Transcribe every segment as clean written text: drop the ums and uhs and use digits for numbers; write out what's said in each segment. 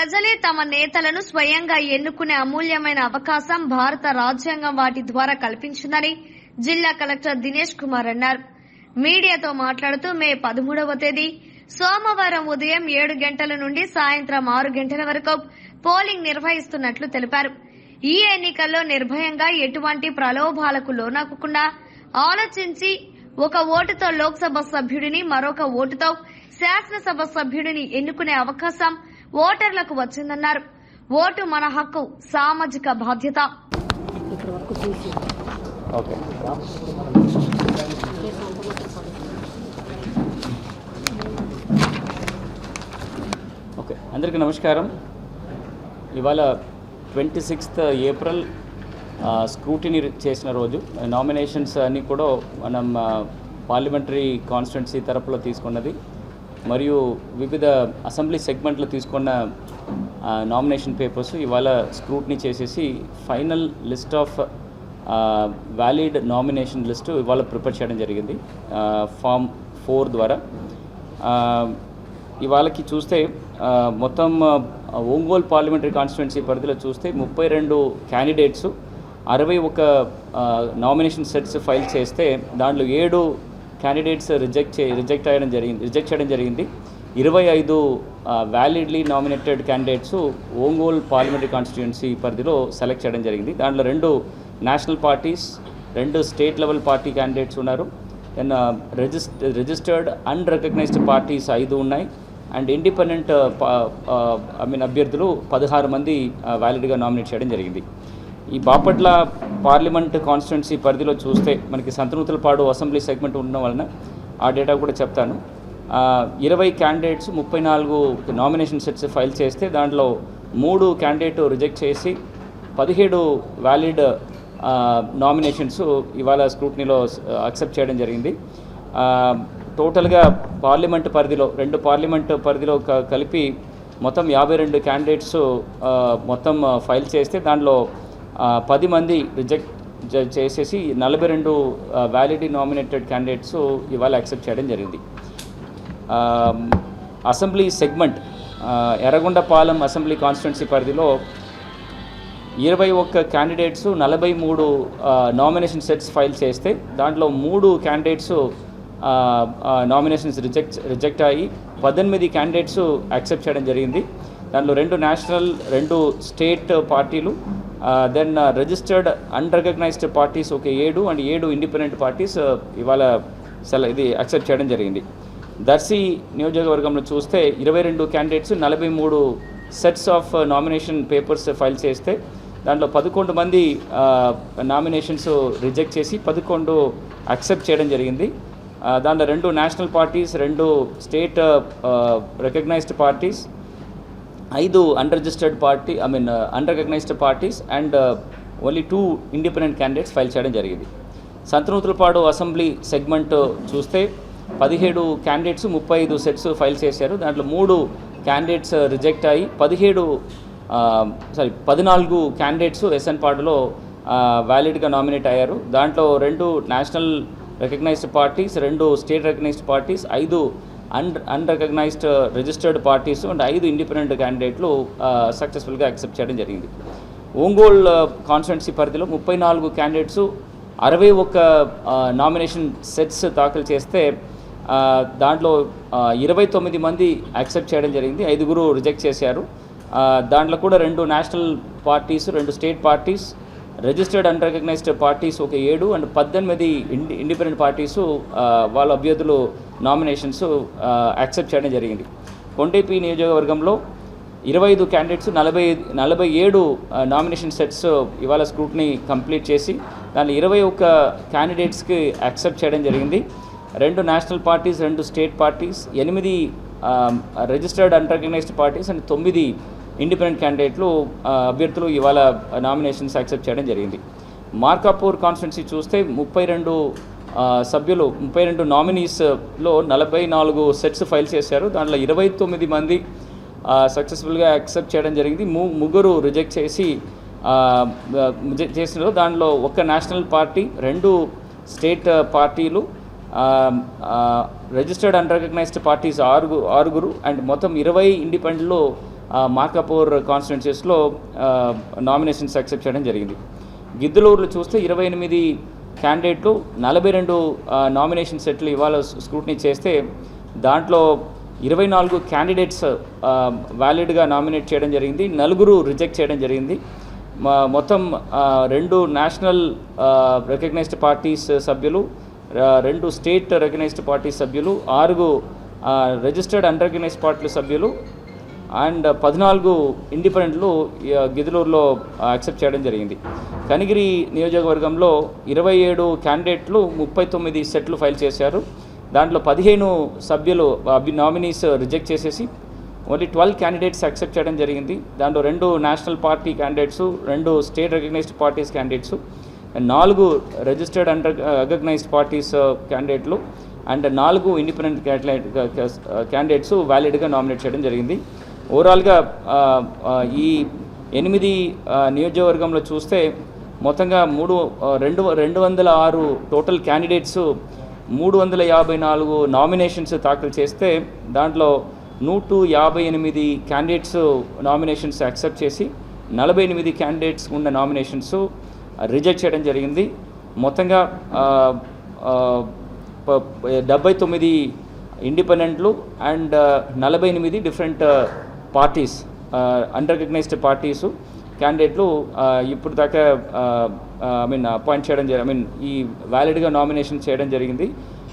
ప్రజలే తమ నేతలను స్వయంగా ఎన్నుకునే అమూల్యమైన అవకాశం భారత రాజ్యాంగం వాటి ద్వారా కల్పించిందని జిల్లా కలెక్టర్ దినేష్ కుమార్ అన్నారు. మీడియాతో మాట్లాడుతూ మే 13వ తేదీ సోమవారం ఉదయం 7 గంటల నుండి సాయంత్రం 6 గంటల వరకు పోలింగ్ నిర్వహిస్తున్నట్లు తెలిపారు. ఈ ఎన్నికల్లో నిర్భయంగా ఎటువంటి ప్రలోభాలకు లోనకుండా ఆలోచించి ఒక ఓటుతో లోక్సభ సభ్యుడిని మరొక ఓటుతో శాసనసభ సభ్యుడిని ఎన్నుకునే అవకాశం ఓటర్లకు వచ్చిందన్నారు. ఓటు మన హక్కు, సామాజిక బాధ్యత. అందరికీ నమస్కారం. ఇవాళ 26th ఏప్రిల్ స్క్రూటినీ చేసిన రోజు. నామినేషన్స్ అన్నీ కూడా మనం పార్లమెంటరీ కాన్స్టిట్యున్సీ తరపులో తీసుకున్నది మరియు వివిధ అసెంబ్లీ సెగ్మెంట్లో తీసుకున్న నామినేషన్ పేపర్స్ ఇవాళ స్క్రూటినీ చేసేసి final list of valid nomination list ఇవాళ ప్రిపేర్ చేయడం జరిగింది ఫామ్ 4 ద్వారా. ఇవాళకి చూస్తే మొత్తం ఒంగోలు పార్లమెంటరీ కాన్స్టిట్యున్సీ పరిధిలో చూస్తే 32 క్యాండిడేట్స్ 61 నామినేషన్ సెట్స్ ఫైల్ చేస్తే దాంట్లో 7 క్యాండిడేట్స్ రిజెక్ట్ చేయడం జరిగింది. 25 validly nominated candidates Ongole parliamentary constituency పరిధిలో సెలెక్ట్ చేయడం జరిగింది. దాంట్లో 2 national parties, 2 state level party candidates ఉన్నారు. Then registered and recognised parties 5 ఉన్నాయి. అండ్ ఇండిపెండెంట్ అభ్యర్థులు 16 మంది వ్యాలిడ్గా నామినేట్ చేయడం జరిగింది. ఈ బాపట్ల పార్లమెంట్ కాన్స్టిట్యున్సీ పరిధిలో చూస్తే మనకి సంతనూతలపాడు అసెంబ్లీ సెగ్మెంట్ ఉండడం వలన ఆ డేటా కూడా చెప్తాను. 20 క్యాండిడేట్స్ 34 నామినేషన్ సెట్స్ ఫైల్ చేస్తే దాంట్లో 3 క్యాండిడేట్ రిజెక్ట్ చేసి 17 వ్యాలిడ్ నామినేషన్స్ ఇవాళ స్క్రూటినీలో అక్సెప్ట్ చేయడం జరిగింది. టోటల్గా పార్లమెంట్ పరిధిలో 2 పార్లమెంట్ పరిధిలో కలిపి మొత్తం 52 క్యాండిడేట్స్ మొత్తం ఫైల్ చేస్తే దాంట్లో 10 మంది రిజెక్ట్ చేసేసి 42 వ్యాలిడ్లీ నామినేటెడ్ క్యాండిడేట్స్ ఇవాళ యాక్సెప్ట్ చేయడం జరిగింది. Assembly segment Yerragondapalem assembly constituency పరిధిలో 21 క్యాండిడేట్స్ 43 నామినేషన్ సెట్స్ ఫైల్ చేస్తే దాంట్లో 3 క్యాండిడేట్స్ నామినేషన్స్ రిజెక్ట్ అయ్యి 18 క్యాండిడేట్స్ యాక్సెప్ట్ చేయడం జరిగింది. దాంట్లో 2 నేషనల్, 2 స్టేట్ పార్టీలు, then registered and recognised parties 7 and 7 independent parties ఇవాళ ఇది యాక్సెప్ట్ చేయడం జరిగింది. దర్శి నియోజకవర్గంలో చూస్తే 22 candidates 43 sets of nomination papers file చేస్తే దాంట్లో 11 మంది నామినేషన్స్ రిజెక్ట్ చేసి 11 యాక్సెప్ట్ చేయడం జరిగింది. దాంట్లో 2 national parties, 2 state recognised parties, 5 unregistered unrecognised parties and only 2 independent candidates file చేయడం జరిగింది. సంతనూతలపాడు అసెంబ్లీ సెగ్మెంట్ చూస్తే 17 క్యాండిడేట్స్ 35 సెట్స్ ఫైల్ చేశారు. దాంట్లో 3 క్యాండిడేట్స్ రిజెక్ట్ అయ్యి 14 క్యాండిడేట్స్ ఎస్ఎన్ పార్టీలో వ్యాలిడ్గా నామినేట్ అయ్యారు. దాంట్లో 2 national recognised parties, 2 state recognised parties, 5 unrecognised registered parties and 5 independent క్యాండిడేట్లు సక్సెస్ఫుల్గా యాక్సెప్ట్ చేయడం జరిగింది. ఒంగోలు కాన్స్టిట్యున్సీ పరిధిలో 34 క్యాండిడేట్స్ 61 నామినేషన్ సెట్స్ దాఖలు చేస్తే దాంట్లో 29 మంది యాక్సెప్ట్ చేయడం జరిగింది. 5 రిజెక్ట్ చేశారు. దాంట్లో కూడా 2 national parties, 2 state parties, registered and recognised parties 7 and 18 independent parties వాళ్ళ అభ్యర్థులు నామినేషన్స్ యాక్సెప్ట్ చేయడం జరిగింది. కొండేపి నియోజకవర్గంలో 25 క్యాండిడేట్స్ 47 నామినేషన్ సెట్స్ ఇవాళ స్క్రూటినీ కంప్లీట్ చేసి దాని 21 క్యాండిడేట్స్కి యాక్సెప్ట్ చేయడం జరిగింది. 2 national parties, 2 state parties, 8 registered and recognised parties and 9 independent క్యాండిడేట్లు అభ్యర్థులు ఇవాళ నామినేషన్స్ యాక్సెప్ట్ చేయడం జరిగింది. మార్కాపూర్ కాన్స్టిట్యున్సీ చూస్తే 32 సభ్యులు 32 నామినీస్లో 44 సెట్స్ ఫైల్ చేశారు. దాంట్లో 29 మంది సక్సెస్ఫుల్గా యాక్సెప్ట్ చేయడం జరిగింది. 3 రిజెక్ట్ చేసిన దానిలో 1 నేషనల్ పార్టీ, 2 స్టేట్ పార్టీలు, registered and recognised parties 6 and మొత్తం 20 ఇండిపెండెంట్లో మార్కాపూర్ కాన్స్టిట్యున్సీస్లో నామినేషన్స్ యాక్సెప్ట్ చేయడం జరిగింది. గిద్దలూరులో చూస్తే 28 క్యాండిడేట్లు 42 నామినేషన్ సెట్లు ఇవాళ స్క్రూటినీ చేస్తే దాంట్లో 24 క్యాండిడేట్స్ వ్యాలిడ్గా నామినేట్ చేయడం జరిగింది, 4 రిజెక్ట్ చేయడం జరిగింది. మొత్తం 2 నేషనల్ రికగ్నైజ్డ్ పార్టీస్ సభ్యులు, 2 స్టేట్ రికగ్నైజ్డ్ పార్టీ సభ్యులు, 6 రిజిస్టర్డ్ అన్రికగ్నైజ్డ్ పార్టీ సభ్యులు అండ్ 14 ఇండిపెండెంట్లు గిద్దలూరులో యాక్సెప్ట్ చేయడం జరిగింది. కనిగిరి నియోజకవర్గంలో 27 క్యాండిడేట్లు 39 సెట్లు ఫైల్ చేశారు. దాంట్లో 15 సభ్యులు నామినీస్ రిజెక్ట్ చేసేసి ఓన్లీ 12 క్యాండిడేట్స్ యాక్సెప్ట్ చేయడం జరిగింది. దాంట్లో 2 national party candidates, 2 state recognised parties candidates, 4 registered unrecognised parties క్యాండిడేట్లు అండ్ 4 ఇండిపెండెంట్ క్యాండిడేట్స్ వ్యాలిడ్గా నామినేట్ చేయడం జరిగింది. ఓవరాల్గా ఈ 8 నియోజకవర్గంలో చూస్తే మొత్తంగా 206 టోటల్ క్యాండిడేట్స్ 354 నామినేషన్స్ దాఖలు చేస్తే దాంట్లో 158 క్యాండిడేట్స్ నామినేషన్స్ యాక్సెప్ట్ చేసి 48 క్యాండిడేట్స్ ఉన్న నామినేషన్స్ రిజెక్ట్ చేయడం జరిగింది. మొత్తంగా 79 ఇండిపెండెంట్లు and 48 different parties unrecognised parties క్యాండిడేట్లు ఇప్పుడు దాకా అపాయింట్ చేయడం ఈ వ్యాలిడ్గా నామినేషన్ చేయడం జరిగింది.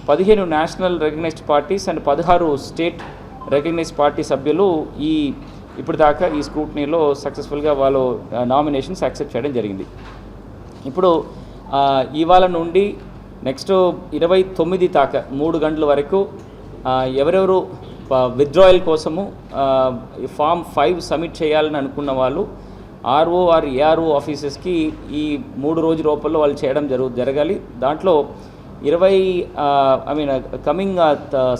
15 national recognised parties and 16 state recognised party సభ్యులు ఇప్పుడు దాకా ఈ స్క్రూటనీలో సక్సెస్ఫుల్గా వాళ్ళు నామినేషన్స్ యాక్సెప్ట్ చేయడం జరిగింది. ఇప్పుడు ఇవాళ నుండి నెక్స్ట్ 29 దాకా 3 గంటల వరకు ఎవరెవరు విత్డ్రాయల్ కోసము ఫామ్ 5 సబ్మిట్ చేయాలని అనుకున్న వాళ్ళు ఆర్ఓ ఆర్ ఏఆర్ఓ ఆఫీసెస్కి ఈ 3 రోజుల లోపల వాళ్ళు చేయడం జరగాలి. దాంట్లో coming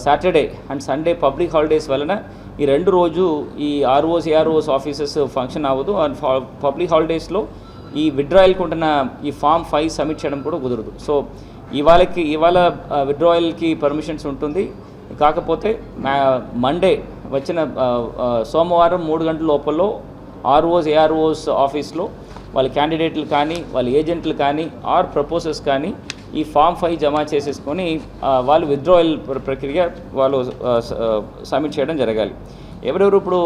Saturday and Sunday public holidays వలన ఈ 2 రోజు ఈ ఆర్ఓస్ ఏఆర్ఓస్ ఆఫీసెస్ ఫంక్షన్ అవ్వదు. అండ్ పబ్లిక్ హాలిడేస్లో ఈ విత్డ్రాయల్కి ఉంటున్న ఈ ఫామ్ 5 సబ్మిట్ చేయడం కూడా కుదరదు. సో ఇవాళ విత్డ్రాయల్కి పర్మిషన్స్ ఉంటుంది. కాకపోతే మండే వచ్చిన సోమవారం 3 గంటల లోపల ఆర్ఓస్ ఏఆర్ఓస్ ఆఫీస్లో వాళ్ళ క్యాండిడేట్లు కానీ వాళ్ళ ఏజెంట్లు కానీ ఆర్ ప్రపోజర్స్ కానీ ఈ ఫామ్ 5 జమ చేసేసుకొని వాళ్ళు విత్డ్రాయల్ ప్రక్రియ వాళ్ళు సబ్మిట్ చేయడం జరగాలి. ఎవరెవరు ఇప్పుడు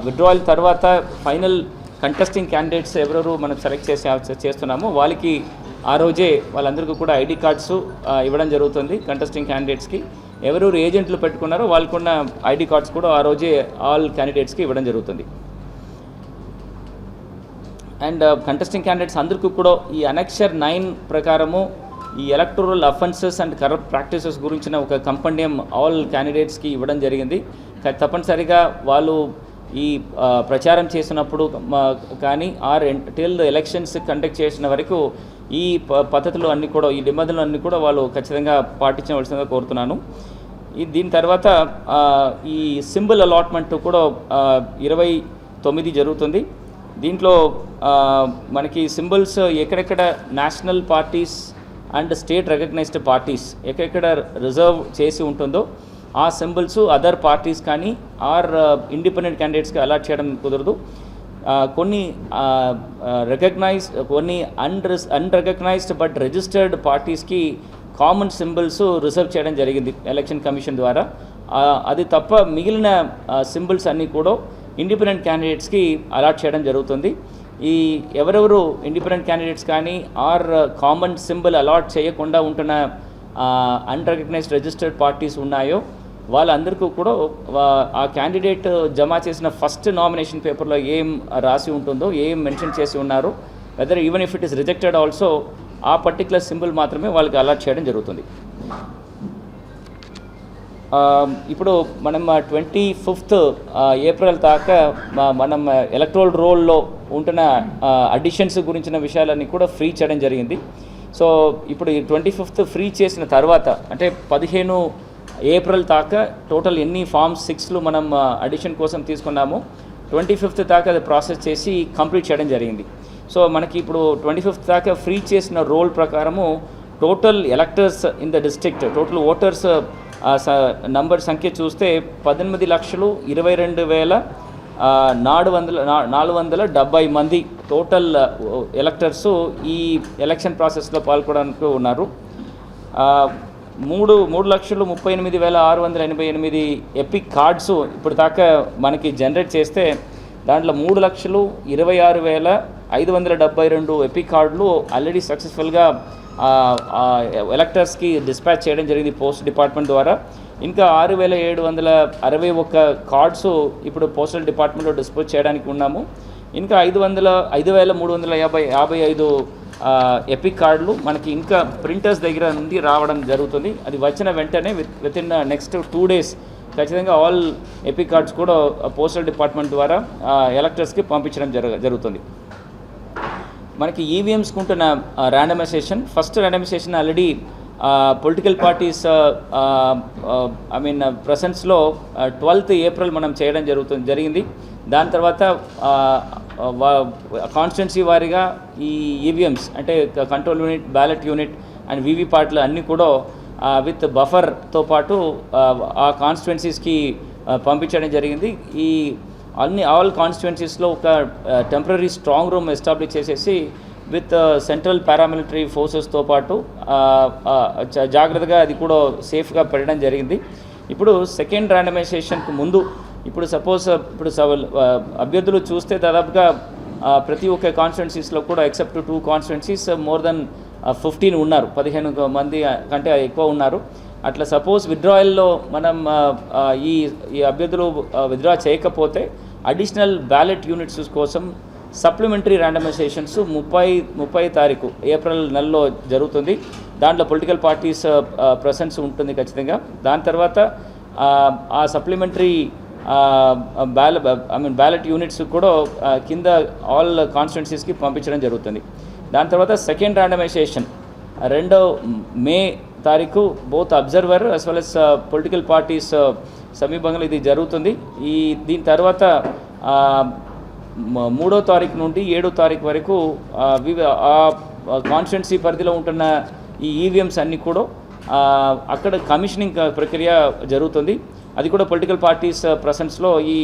విత్డ్రాయల్ తర్వాత ఫైనల్ కంటెస్టింగ్ క్యాండిడేట్స్ ఎవరెవరు మనం సెలెక్ట్ చేస్తున్నామో వాళ్ళకి ఆ రోజే వాళ్ళందరికీ కూడా ఐడి కార్డ్స్ ఇవ్వడం జరుగుతుంది. కంటెస్టింగ్ క్యాండిడేట్స్కి ఎవరెవరు ఏజెంట్లు పెట్టుకున్నారో వాళ్ళకున్న ఐడి కార్డ్స్ కూడా ఆ రోజే ఆల్ క్యాండిడేట్స్కి ఇవ్వడం జరుగుతుంది. అండ్ కంటెస్టింగ్ క్యాండిడేట్స్ అందరికీ కూడా ఈ అనెక్చర్ 9 ప్రకారము ఈ electoral offences and corrupt practices గురించిన ఒక కంపెండియం ఆల్ క్యాండిడేట్స్కి ఇవ్వడం జరిగింది. తప్పనిసరిగా వాళ్ళు ఈ ప్రచారం చేసినప్పుడు కానీ ఆర్ టిల్ ఎలక్షన్స్ కండక్ట్ చేసిన వరకు ఈ పద్ధతులు అన్నీ కూడా ఈ నిబంధనలు అన్నీ కూడా వాళ్ళు ఖచ్చితంగా పాటించవలసిందిగా కోరుతున్నాను. దీని తర్వాత ఈ సింబల్ అలాట్మెంట్ కూడా 29 జరుగుతుంది. దీంట్లో మనకి సింబల్స్ ఎక్కడెక్కడ national parties and state recognised parties ఎక్కడెక్కడ రిజర్వ్ చేసి ఉంటుందో ఆ సింబల్స్ అదర్ పార్టీస్ కానీ ఆర్ ఇండిపెండెంట్ క్యాండిడేట్స్కి అలాట్ చేయడం కుదరదు. కొన్ని కొన్ని అన్రికగ్నైజ్డ్ బట్ రిజిస్టర్డ్ పార్టీస్కి కామన్ సింబల్స్ రిజర్వ్ చేయడం జరిగింది ఎలక్షన్ కమిషన్ ద్వారా. అది తప్ప మిగిలిన సింబల్స్ అన్నీ కూడా ఇండిపెండెంట్ క్యాండిడేట్స్కి అలాట్ చేయడం జరుగుతుంది. ఈ ఎవరెవరు ఇండిపెండెంట్ క్యాండిడేట్స్ కానీ ఆర్ కామన్ సింబల్ అలాట్ చేయకుండా ఉంటున్న అన్రికగ్నైజ్డ్ రిజిస్టర్డ్ పార్టీస్ ఉన్నాయో వాళ్ళందరికీ కూడా ఆ క్యాండిడేట్ జమ చేసిన ఫస్ట్ నామినేషన్ పేపర్లో ఏం రాసి ఉంటుందో ఏం మెన్షన్ చేసి ఉన్నారో whether even if it is rejected also ఆ పర్టికులర్ సింబల్ మాత్రమే వాళ్ళకి అలాట్ చేయడం జరుగుతుంది. ఇప్పుడు మనం 25th ఏప్రిల్ దాకా మనం ఎలక్ట్రల్ రోల్లో ఉంటున్న అడిషన్స్ గురించిన విషయాలన్నీ కూడా ఫ్రీ చేయడం జరిగింది. సో ఇప్పుడు 25th ఫ్రీ చేసిన తర్వాత అంటే 15 ఏప్రిల్ దాకా టోటల్ ఎన్ని ఫామ్స్ 6లు మనం అడిషన్ కోసం తీసుకున్నామో 25th దాకా అది ప్రాసెస్ చేసి కంప్లీట్ చేయడం జరిగింది. సో మనకి ఇప్పుడు 25th దాకా ఫ్రీ చేసిన రోల్ ప్రకారము total electors in the district total voters number సంఖ్య చూస్తే 18,22,000 470 మంది టోటల్ ఎలక్టర్సు ఈ ఎలక్షన్ ప్రాసెస్లో పాల్గొనడానికి ఉన్నారు. 3,38,688 ఎపిక్ కార్డ్స్ ఇప్పుడు దాకా మనకి జనరేట్ చేస్తే దాంట్లో 3,26,572 ఎపిక్ కార్డులు ఆల్రెడీ సక్సెస్ఫుల్గా ఎలక్టర్స్కి డిస్పాచ్ చేయడం జరిగింది పోస్ట్ డిపార్ట్మెంట్ ద్వారా. ఇంకా 6,761 కార్డ్స్ ఇప్పుడు పోస్టల్ డిపార్ట్మెంట్లో డిస్పోజ్ చేయడానికి ఉన్నాము. ఇంకా 5,355 ఎపిక్ కార్డులు మనకి ఇంకా ప్రింటర్స్ దగ్గర నుండి రావడం జరుగుతుంది. అది వచ్చిన వెంటనే విత్ ఇన్ నెక్స్ట్ 2 days ఖచ్చితంగా ఆల్ ఎపిక్ కార్డ్స్ కూడా పోస్టల్ డిపార్ట్మెంట్ ద్వారా ఎలక్టర్స్కి పంపించడం జరుగుతుంది. మనకి ఈవీఎంస్కి ఉంటున్న randomisation, first randomisation already political parties ప్రెసెన్స్లో 12th April మనం చేయడం జరిగింది. దాని తర్వాత కాన్స్టిట్యున్సీ వారీగా ఈ ఈవీఎంస్ అంటే control unit, ballot unit and వీవీప్యాట్లు అన్నీ కూడా విత్ బఫర్తో పాటు ఆ కాన్స్టిట్యున్సీస్కి పంపించడం జరిగింది. ఈ ఆల్ కాన్స్టిట్యున్సీస్లో ఒక టెంపరరీ స్ట్రాంగ్ రూమ్ ఎస్టాబ్లిష్ చేసేసి విత్ సెంట్రల్ పారామిలిటరీ ఫోర్సెస్తో పాటు జాగ్రత్తగా అది కూడా సేఫ్గా పెట్టడం జరిగింది. ఇప్పుడు సెకండ్ ర్యాండమైజేషన్కి ముందు ఇప్పుడు సపోజ్ అభ్యర్థులు చూస్తే దాదాపుగా ప్రతి ఒక్క కాన్స్టిట్యున్సీస్లో కూడా ఎక్సెప్ట్ 2 కాన్స్టిట్యున్సీస్ మోర్ దెన్ 15 ఉన్నారు, 15 మంది కంటే ఎక్కువ ఉన్నారు. అట్లా సపోజ్ విత్డ్రాయల్లో మనం ఈ అభ్యర్థులు విత్డ్రా చేయకపోతే అడిషనల్ బ్యాలెట్ యూనిట్స్ కోసం సప్లిమెంటరీ ర్యాండమైజేషన్స్ 30 తారీఖు ఏప్రిల్ నెలలో జరుగుతుంది. దాంట్లో పొలిటికల్ పార్టీస్ ప్రెసెన్స్ ఉంటుంది ఖచ్చితంగా. దాని తర్వాత ఆ సప్లిమెంటరీ బ్యాలెట్ యూనిట్స్ కూడా కింద ఆల్ కాన్స్టిట్యున్సీస్కి పంపించడం జరుగుతుంది. దాని తర్వాత సెకండ్ ర్యాండమైజేషన్ 2 May తారీఖు both observer as well as political parties సమీపంగా ఇది జరుగుతుంది. దీని తర్వాత 3వ తారీఖు నుండి 7వ తారీఖు వరకు కాన్స్టిట్యున్సీ పరిధిలో ఉంటున్న ఈ ఈవీఎంస్ అన్నీ కూడా అక్కడ కమిషనింగ్ ప్రక్రియ జరుగుతుంది. అది కూడా పొలిటికల్ పార్టీస్ ప్రెసెన్స్లో ఈ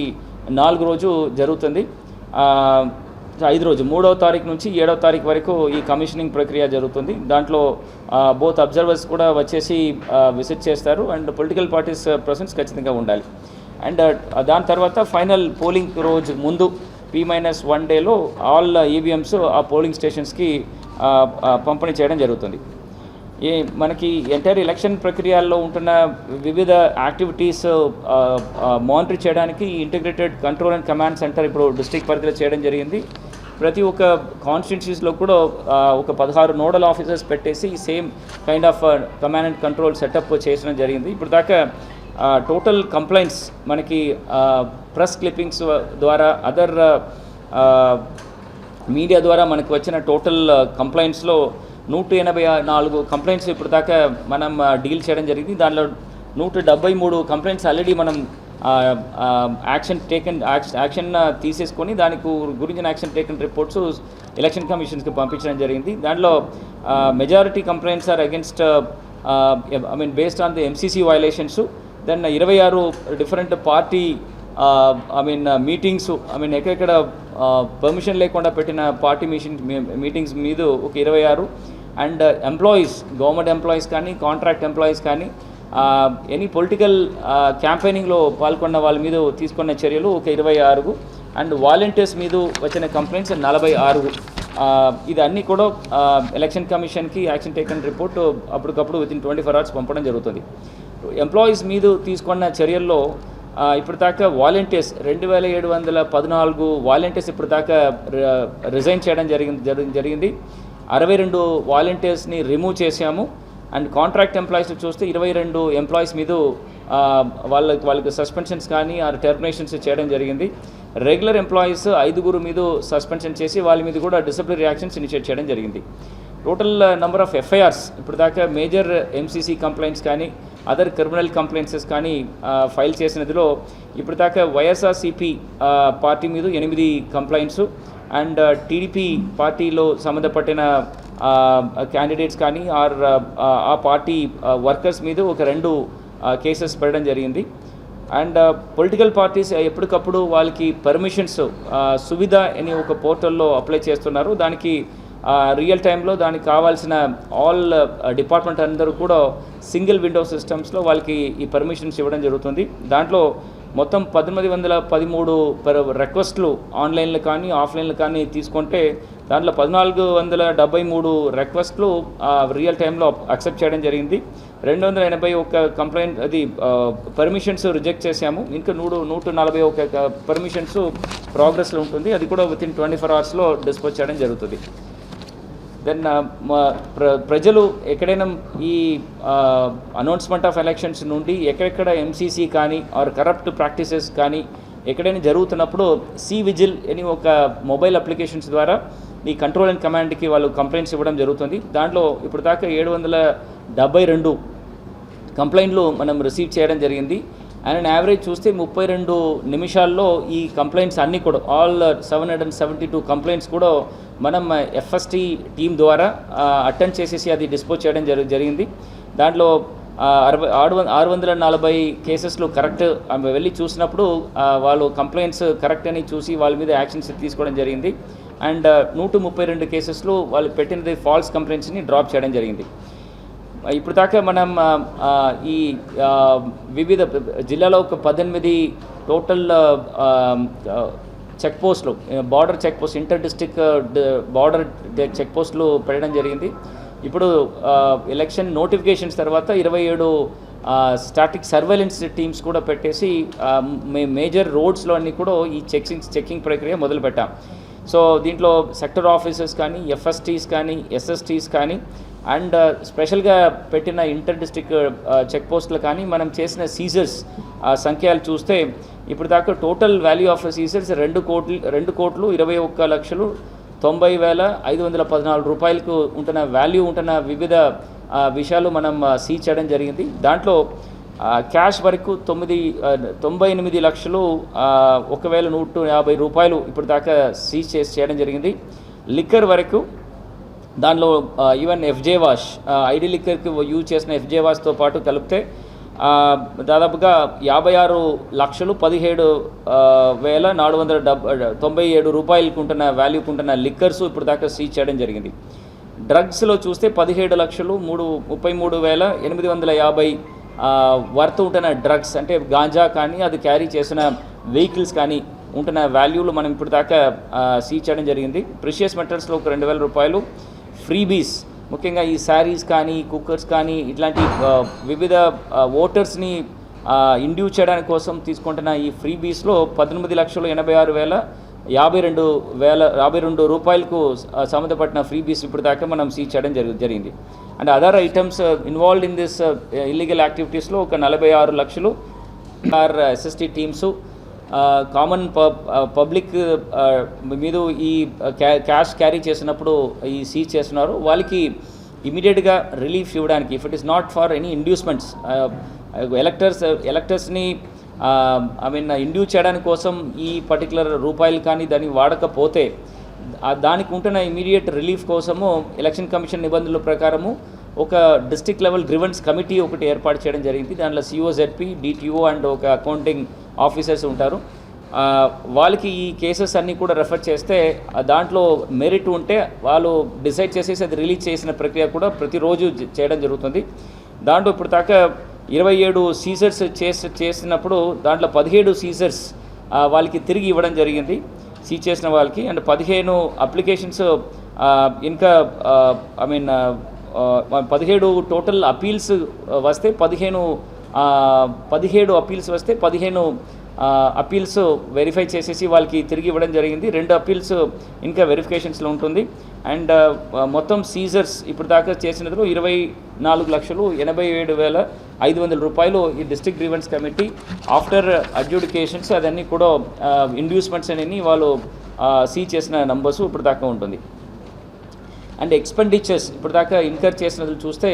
4 రోజు జరుగుతుంది. 5 రోజు 3వ తారీఖు నుంచి 7వ తారీఖు వరకు ఈ కమిషనింగ్ ప్రక్రియ జరుగుతుంది. దాంట్లో బోత్ అబ్జర్వర్స్ కూడా వచ్చేసి విజిట్ చేస్తారు అండ్ పొలిటికల్ పార్టీస్ ప్రెసెన్స్ ఖచ్చితంగా ఉండాలి. అండ్ దాని తర్వాత ఫైనల్ పోలింగ్ రోజు ముందు P-1 డేలో ఆల్ ఈవీఎంస్ ఆ పోలింగ్ స్టేషన్స్కి పంపిణీ చేయడం జరుగుతుంది. మనకి ఎంటైర్ ఎలక్షన్ ప్రక్రియల్లో ఉంటున్న వివిధ యాక్టివిటీస్ మానిటర్ చేయడానికి integrated control and command centre ఇప్పుడు డిస్ట్రిక్ట్ పరిధిలో చేయడం జరిగింది. ప్రతి ఒక్క కాన్స్టిట్యున్సీస్లో కూడా ఒక 16 నోడల్ ఆఫీసర్స్ పెట్టేసి same kind of command and control setup చేసడం జరిగింది. ఇప్పుడు దాకా టోటల్ కంప్లైంట్స్ మనకి ప్రెస్ క్లిప్పింగ్స్ ద్వారా అదర్ మీడియా ద్వారా మనకు వచ్చిన టోటల్ కంప్లైంట్స్లో 184 కంప్లైంట్స్ ఇప్పుడు దాకా మనం డీల్ చేయడం జరిగింది. దానిలో 173 కంప్లైంట్స్ ఆల్రెడీ మనం యాక్షన్ తీసేసుకొని దానికి గురించిన యాక్షన్ టేకన్ రిపోర్ట్స్ ఎలక్షన్ కమిషన్స్కి పంపించడం జరిగింది. దాంట్లో majority complaints are against based on the MCC violations. Then 26 different party meetings ఎక్కడెక్కడ పర్మిషన్ లేకుండా పెట్టిన పార్టీ మీటింగ్స్ మీద ఒక 26 అండ్ ఎంప్లాయీస్, గవర్నమెంట్ ఎంప్లాయీస్ కానీ కాంట్రాక్ట్ ఎంప్లాయీస్ కానీ ఎనీ పొలిటికల్ క్యాంపెయినింగ్లో పాల్గొన్న వాళ్ళ మీద తీసుకున్న చర్యలు ఒక 26 అండ్ వాలంటీర్స్ మీద వచ్చిన కంప్లైంట్స్ 46. ఇది అన్నీ కూడా ఎలక్షన్ కమిషన్కి యాక్షన్ టేకన్ రిపోర్ట్ అప్పటికప్పుడు వితిన్ 24 hours పంపడం జరుగుతుంది. ఎంప్లాయీస్ మీద తీసుకున్న చర్యల్లో ఇప్పుడు దాకా వాలంటీర్స్ 2,714 వాలంటీర్స్ ఇప్పుడు దాకా రిజైన్ చేయడం జరిగింది. 62 వాలంటీర్స్ని రిమూవ్ చేశాము. అండ్ కాంట్రాక్ట్ ఎంప్లాయీస్ చూస్తే 22 ఎంప్లాయీస్ మీద వాళ్ళకి సస్పెన్షన్స్ కానీ ఆ టెర్మినేషన్స్ చేయడం జరిగింది. రెగ్యులర్ ఎంప్లాయీస్ 5 మీద సస్పెన్షన్ చేసి వాళ్ళ మీద కూడా డిసిప్లినరీ యాక్షన్స్ ఇనిషియేట్ చేయడం జరిగింది. టోటల్ నెంబర్ ఆఫ్ FIRs ఇప్పుడు దాకా మేజర్ MCC కంప్లైంట్స్ కానీ అదర్ క్రిమినల్ కంప్లైంట్స్ కానీ ఫైల్ చేసినదిలో ఇప్పుడు దాకా వైఎస్ఆర్సీపీ పార్టీ మీద 8 కంప్లైంట్స్ అండ్ టీడీపీ పార్టీలో సంబంధపట్టిన క్యాండిడేట్స్ కానీ ఆ పార్టీ వర్కర్స్ మీద ఒక 2 కేసెస్ పెట్టడం జరిగింది. అండ్ పొలిటికల్ పార్టీస్ ఎప్పటికప్పుడు వాళ్ళకి పర్మిషన్స్ సువిధ అని ఒక పోర్టల్లో అప్లై చేస్తున్నారు. దానికి రియల్ టైంలో దానికి కావాల్సిన ఆల్ డిపార్ట్మెంట్ అందరూ కూడా సింగిల్ విండో సిస్టమ్స్లో వాళ్ళకి ఈ పర్మిషన్స్ ఇవ్వడం జరుగుతుంది. దాంట్లో మొత్తం 1813 రిక్వెస్ట్లు ఆన్లైన్లో కానీ ఆఫ్లైన్లో కానీ తీసుకుంటే దాంట్లో 1473 రిక్వెస్ట్లు రియల్ టైంలో అక్సెప్ట్ చేయడం జరిగింది. 281 కంప్లైంట్ అది పర్మిషన్స్ రిజెక్ట్ చేశాము. ఇంకా 141 పర్మిషన్స్ ప్రోగ్రెస్లో ఉంటుంది. అది కూడా వితిన్ 24 అవర్స్లో డిస్పోజ్ చేయడం జరుగుతుంది. దెన్ ప్రజలు ఎక్కడైనా ఈ అనౌన్స్మెంట్ ఆఫ్ ఎలక్షన్స్ నుండి ఎక్కడెక్కడ ఎంసీసీ కానీ ఆర్ కరప్ట్ ప్రాక్టీసెస్ కానీ ఎక్కడైనా జరుగుతున్నప్పుడు విజిల్ అని ఒక మొబైల్ అప్లికేషన్స్ ద్వారా ఈ కంట్రోల్ అండ్ కమాండ్కి వాళ్ళు కంప్లైంట్స్ ఇవ్వడం జరుగుతుంది. దాంట్లో ఇప్పుడు దాకా 772 కంప్లైంట్లు మనం రిసీవ్ చేయడం జరిగింది. అండ్ యావరేజ్ చూస్తే 32 నిమిషాల్లో ఈ కంప్లైంట్స్ అన్నీ కూడా ఆల్ 772 కంప్లైంట్స్ కూడా మనం ఎఫ్ఎస్టీ టీం ద్వారా అటెండ్ చేసేసి అది డిస్పోజ్ చేయడం జరిగింది. దాంట్లో 640 కేసెస్లో కరెక్ట్ వెళ్ళి చూసినప్పుడు వాళ్ళు కంప్లైంట్స్ కరెక్ట్ అని చూసి వాళ్ళ మీద యాక్షన్స్ తీసుకోవడం జరిగింది. అండ్ 132 కేసెస్లో వాళ్ళు పెట్టినది ఫాల్స్ కంప్లైంట్స్ని డ్రాప్ చేయడం జరిగింది. ఇప్పుడు దాకా మనం ఈ వివిధ జిల్లాలో ఒక 18 టోటల్ చెక్ పోస్టులు border check post inter district border check పోస్టులు పెట్టడం జరిగింది. ఇప్పుడు ఎలక్షన్ నోటిఫికేషన్స్ తర్వాత 27 స్టాటిక్ సర్వేలెన్స్ టీమ్స్ కూడా పెట్టేసి మేజర్ రోడ్స్లో అన్నీ కూడా ఈ చెక్కింగ్ ప్రక్రియ మొదలుపెట్టాం. సో దీంట్లో సెక్టర్ ఆఫీసర్స్ కానీ ఎఫ్ఎస్టీస్ కానీ ఎస్ఎస్టీస్ కానీ అండ్ స్పెషల్గా పెట్టిన ఇంటర్ డిస్ట్రిక్ట్ చెక్ పోస్టులు కానీ మనం చేసిన సీజర్స్ సంఖ్యలు చూస్తే ఇప్పుడు దాకా టోటల్ వాల్యూ ఆఫ్ సీజర్స్ 2,21,90,514 రూపాయలకు ఉంటున్న వాల్యూ ఉంటున్న వివిధ విషయాలు మనం సీజ్ చేయడం జరిగింది. దాంట్లో క్యాష్ వరకు 98,150,000 రూపాయలు ఇప్పుడు దాకా సీజ్ చేయడం జరిగింది. లిక్కర్ వరకు దానిలో ఈవెన్ ఎఫ్జే వాష్ ఐడి లిక్కర్కి యూజ్ చేసిన ఎఫ్జే వాష్తో పాటు కలిపితే దాదాపుగా 56,17,497 రూపాయలకు ఉంటున్న వాల్యూకి ఉంటున్న లిక్కర్స్ ఇప్పుడు దాకా సీజ్ చేయడం జరిగింది. డ్రగ్స్లో చూస్తే 17,33,850 వర్త్ ఉంటున్న డ్రగ్స్ అంటే గాంజా కానీ అది క్యారీ చేసిన వెహికల్స్ కానీ ఉంటున్న వాల్యూలు మనం ఇప్పుడు దాకా సీజ్ చేయడం జరిగింది. ప్రిషియస్ మెటల్స్లో ఒక 2,000 రూపాయలు. ఫ్రీబీస్ ముఖ్యంగా ఈ శారీస్ కానీ కుక్కర్స్ కానీ ఇట్లాంటి వివిధ ఓటర్స్ని ఇండ్యూస్ చేయడానికి కోసం తీసుకుంటున్న ఈ ఫ్రీబీస్లో 18,86,052 రూపాయలకు సంబంధపడిన ఫ్రీబీస్ ఇప్పుడు దాకా మనం సీజ్ చేయడం జరిగింది. And other items involved in this illegal యాక్టివిటీస్లో ఒక 46 లక్షలు ఎస్ఎస్టీ టీమ్స్ కామన్ పబ్లిక్ మీద ఈ క్యాష్ క్యారీ చేసినప్పుడు ఈ సీజ్ చేస్తున్నారు. వాళ్ళకి ఇమీడియట్గా రిలీఫ్ ఇవ్వడానికి if it is not for any inducements ఎలక్టర్స్ని ఇండ్యూస్ చేయడానికి కోసం ఈ పర్టికులర్ రూపాయలు కానీ దాన్ని వాడకపోతే దానికి ఉంటున్న ఇమీడియట్ రిలీఫ్ కోసము ఎలక్షన్ కమిషన్ నిబంధనల ప్రకారము ఒక డిస్ట్రిక్ట్ లెవెల్ గ్రివెన్స్ కమిటీ ఒకటి ఏర్పాటు చేయడం జరిగింది. దాంట్లో సిఓజెడ్పీ డిటిఓ అండ్ ఒక అకౌంటింగ్ ఆఫీసర్స్ ఉంటారు. వాళ్ళకి ఈ కేసెస్ అన్నీ కూడా రెఫర్ చేస్తే దాంట్లో మెరిట్ ఉంటే వాళ్ళు డిసైడ్ చేసేసి అది రిలీజ్ చేసిన ప్రక్రియ కూడా ప్రతిరోజు చేయడం జరుగుతుంది. దాంట్లో ఇప్పుడు దాకా 27 సీజర్స్ చేసినప్పుడు దాంట్లో 17 సీజర్స్ వాళ్ళకి తిరిగి ఇవ్వడం జరిగింది సీజ్ చేసిన వాళ్ళకి. అండ్ 15 అప్లికేషన్స్ ఇంకా 17 టోటల్ అపీల్స్ వస్తే 17 అపీల్స్ వస్తే 15 అపీల్స్ వెరిఫై చేసేసి వాళ్ళకి తిరిగి ఇవ్వడం జరిగింది. 2 అపీల్స్ ఇంకా వెరిఫికేషన్స్లో ఉంటుంది. అండ్ మొత్తం సీజర్స్ ఇప్పుడు దాకా చేసినప్పుడు 24,87,500 రూపాయలు ఈ డిస్ట్రిక్ట్ గ్రీవెన్స్ కమిటీ ఆఫ్టర్ అడ్జుడికేషన్స్ అదన్నీ కూడా ఇండ్యూస్మెంట్స్ అని వాళ్ళు సీజ్ చేసిన నంబర్స్ ఇప్పుడు దాకా ఉంటుంది. అండ్ ఎక్స్పెండిచర్స్ ఇప్పుడు దాకా ఇన్కర్ చేసినది చూస్తే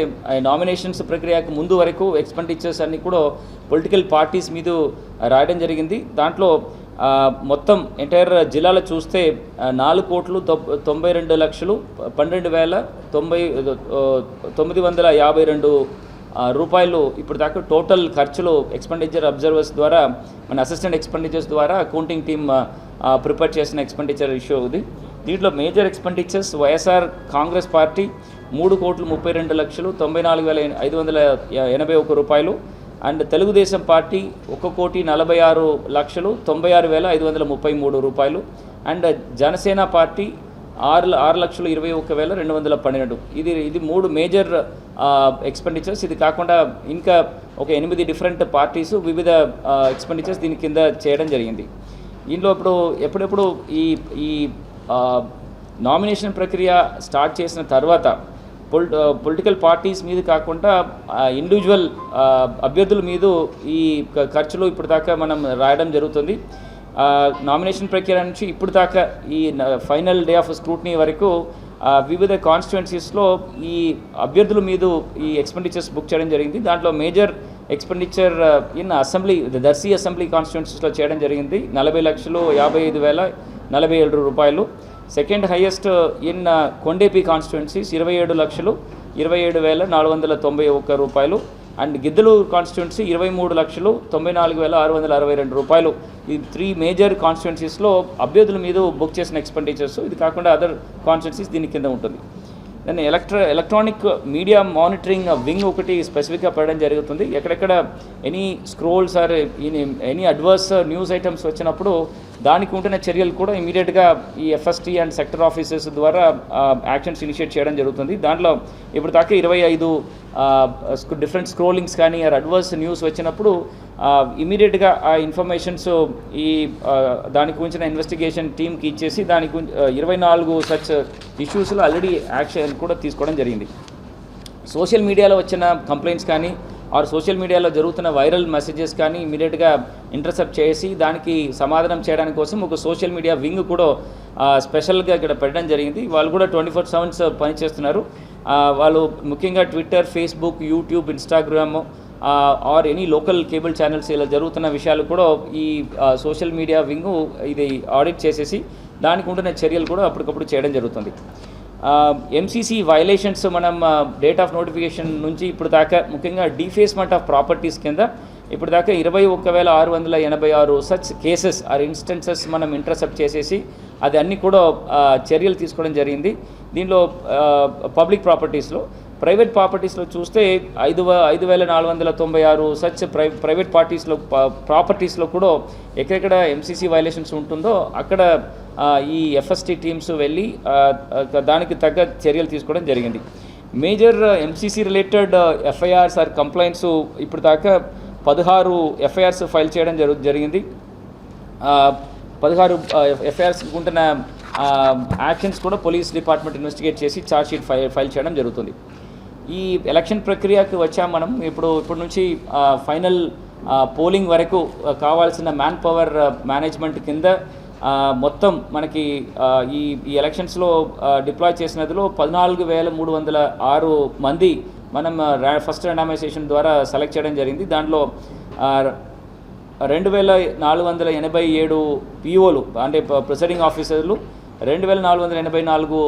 నామినేషన్స్ ప్రక్రియకు ముందు వరకు ఎక్స్పెండిచర్స్ అన్నీ కూడా పొలిటికల్ పార్టీస్ మీద రాయడం జరిగింది. దాంట్లో మొత్తం ఎంటైర్ జిల్లాలో చూస్తే 4,92,12,952 రూపాయలు ఇప్పుడు దాకా టోటల్ ఖర్చులు ఎక్స్పెండిచర్ అబ్జర్వర్స్ ద్వారా మన అసిస్టెంట్ ఎక్స్పెండిచర్స్ ద్వారా అకౌంటింగ్ టీమ్ ప్రిపేర్ చేసిన ఎక్స్పెండిచర్ ఇష్యూ ఇది. దీంట్లో major expenditures YSR Congress party 3,32,94,581 రూపాయలు, అండ్ తెలుగుదేశం పార్టీ 1,46,96,533 రూపాయలు, అండ్ జనసేన పార్టీ 6,21,212. ఇది 3 మేజర్ ఎక్స్పెండిచర్స్. ఇది కాకుండా ఇంకా ఒక 8 డిఫరెంట్ పార్టీస్ వివిధ ఎక్స్పెండిచర్స్ దీని కింద చేయడం జరిగింది. దీనిలో ఎప్పుడెప్పుడు ఈ నామినేషన్ ప్రక్రియ స్టార్ట్ చేసిన తర్వాత పొలిటికల్ పార్టీస్ మీద కాకుండా ఇండివిజువల్ అభ్యర్థుల మీద ఈ ఖర్చులు ఇప్పుడు దాకా మనం రాయడం జరుగుతుంది. నామినేషన్ ప్రక్రియ నుంచి ఇప్పుడు దాకా ఈ ఫైనల్ డే ఆఫ్ స్క్రూటినీ వరకు వివిధ కాన్స్టిట్యుయెన్సీస్లో ఈ అభ్యర్థుల మీద ఈ ఎక్స్పెండిచర్స్ బుక్ చేయడం జరిగింది. దాంట్లో major expenditure in assembly Darsi assembly కాన్స్టిట్యుయెన్సీస్లో చేయడం జరిగింది 40,55,047 రూపాయలు. Second highest in Kondepi constituencies 27,27,491 రూపాయలు, అండ్ గిద్దలూరు కాన్స్టిట్యుయెన్సీ 23,94,662 రూపాయలు. ఈ 3 మేజర్ కాన్స్టిట్యుయెన్సీస్లో అభ్యర్థుల మీద బుక్ చేసిన ఎక్స్పెండిచర్స్. ఇది కాకుండా అదర్ కాన్స్టిట్యుయెన్సీస్ దీని కింద ఉంటుంది. దాన్ని ఎలక్ట్రానిక్ మీడియా మానిటరింగ్ వింగ్ ఒకటి స్పెసిఫిక్గా పెట్టడం జరుగుతుంది. ఎక్కడెక్కడ any scrolls or any adverse news items వచ్చినప్పుడు దానికి ఉంటున్న చర్యలు కూడా ఇమీడియట్గా ఈ ఎఫ్ఎస్టీ అండ్ సెక్టర్ ఆఫీసర్స్ ద్వారా యాక్షన్స్ ఇనిషియేట్ చేయడం జరుగుతుంది. దాంట్లో ఇప్పుడు దాకా 25 డిఫరెంట్ స్క్రోలింగ్స్ కానీ ఆర్ అడ్వర్స్ న్యూస్ వచ్చినప్పుడు ఇమీడియట్గా ఆ ఇన్ఫర్మేషన్స్ ఈ దానికి గురించిన ఇన్వెస్టిగేషన్ టీమ్కి ఇచ్చేసి దానికి 24 సచ్ ఇష్యూస్లో ఆల్రెడీ యాక్షన్ కూడా తీసుకోవడం జరిగింది. సోషల్ మీడియాలో వచ్చిన కంప్లైంట్స్ కానీ ఆర్ సోషల్ మీడియాలో జరుగుతున్న వైరల్ మెసేజెస్ కానీ ఇమీడియట్గా ఇంటర్సెప్ట్ చేసి దానికి సమాధానం చేయడానికి కోసం ఒక సోషల్ మీడియా వింగ్ కూడా స్పెషల్గా ఇక్కడ పెట్టడం జరిగింది. వాళ్ళు కూడా 24/7 పనిచేస్తున్నారు. వాళ్ళు ముఖ్యంగా Twitter, Facebook, YouTube, Instagram or any local cable channels ఇలా జరుగుతున్న విషయాలు కూడా ఈ సోషల్ మీడియా వింగ్ ఇది ఆడిట్ చేసేసి దానికి ఉంటున్న చర్యలు కూడా అప్పటికప్పుడు చేయడం జరుగుతుంది. ఎంసీసీ వైలేషన్స్ మనం డేట్ ఆఫ్ నోటిఫికేషన్ నుంచి ఇప్పుడు దాకా ముఖ్యంగా డీఫేస్మెంట్ ఆఫ్ ప్రాపర్టీస్ కింద ఇప్పుడు దాకా 21,686 సచ్ కేసెస్ ఆర్ ఇన్స్టెన్సెస్ మనం ఇంటర్సెప్ట్ చేసేసి అది అన్నీ కూడా చర్యలు తీసుకోవడం జరిగింది. దీనిలో పబ్లిక్ ప్రాపర్టీస్లో, ప్రైవేట్ ప్రాపర్టీస్లో చూస్తే 5,496 సచ్ ప్రైవేట్ ప్రాపర్టీస్లో కూడా ఎక్కడెక్కడ ఎంసీసీ వైలేషన్స్ ఉంటుందో అక్కడ ఈ ఎఫ్ఎస్టీ టీమ్స్ వెళ్ళి దానికి తగ్గ చర్యలు తీసుకోవడం జరిగింది. Major MCC related FIRs or complaints ఇప్పుడు దాకా 16 ఎఫ్ఐఆర్స్ ఫైల్ చేయడం జరిగింది. 16 ఎఫ్ఐఆర్స్ ఉంటున్న యాక్షన్స్ కూడా పోలీస్ డిపార్ట్మెంట్ ఇన్వెస్టిగేట్ చేసి ఛార్జ్షీట్ ఫైల్ చేయడం జరుగుతుంది. ఈ ఎలక్షన్ ప్రక్రియకు వచ్చాం మనం. ఇప్పటి నుంచి ఫైనల్ పోలింగ్ వరకు కావాల్సిన మ్యాన్ పవర్ మేనేజ్మెంట్ కింద మొత్తం మనకి ఈ ఎలక్షన్స్లో డిప్లాయ్ చేసినదిలో 14,306 మంది మనం ఫస్ట్ ర్యాండమైజేషన్ ద్వారా సెలెక్ట్ చేయడం జరిగింది. దాంట్లో 2,487 పిఓలు అంటే ప్రిసైడింగ్ ఆఫీసర్లు, 2,484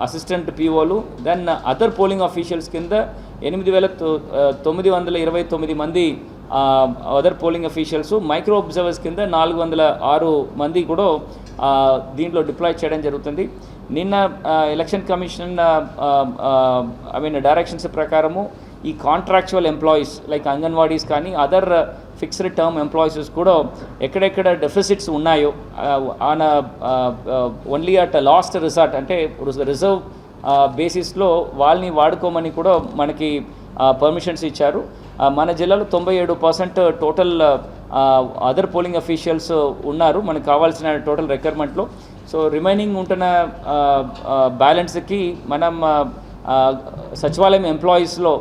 అసిస్టెంట్ పిఓలు, దెన్ అదర్ పోలింగ్ ఆఫీషియల్స్ కింద 8,929 మంది other polling officials, micro observers కింద 406 మంది కూడా దీంట్లో డిప్లాయ్ చేయడం జరుగుతుంది. నిన్న ఎలక్షన్ కమిషన్ డైరెక్షన్స్ ప్రకారము ఈ కాంట్రాక్చువల్ ఎంప్లాయీస్ లైక్ అంగన్వాడీస్ కానీ అదర్ ఫిక్స్డ్ టర్మ్ ఎంప్లాయీస్ కూడా ఎక్కడెక్కడ డెఫిసిట్స్ ఉన్నాయో on only at last resort అంటే రిజర్వ్ బేసిస్లో వాళ్ళని వాడుకోమని కూడా మనకి పర్మిషన్స్ ఇచ్చారు. మన జిల్లాలో 97% టోటల్ అదర్ పోలింగ్ అఫీషియల్స్ ఉన్నారు మనకు కావాల్సిన టోటల్ రిక్వైర్మెంట్లో. సో రిమైనింగ్ ఉంటున్న బ్యాలెన్స్కి మనం సచివాలయం ఎంప్లాయీస్లో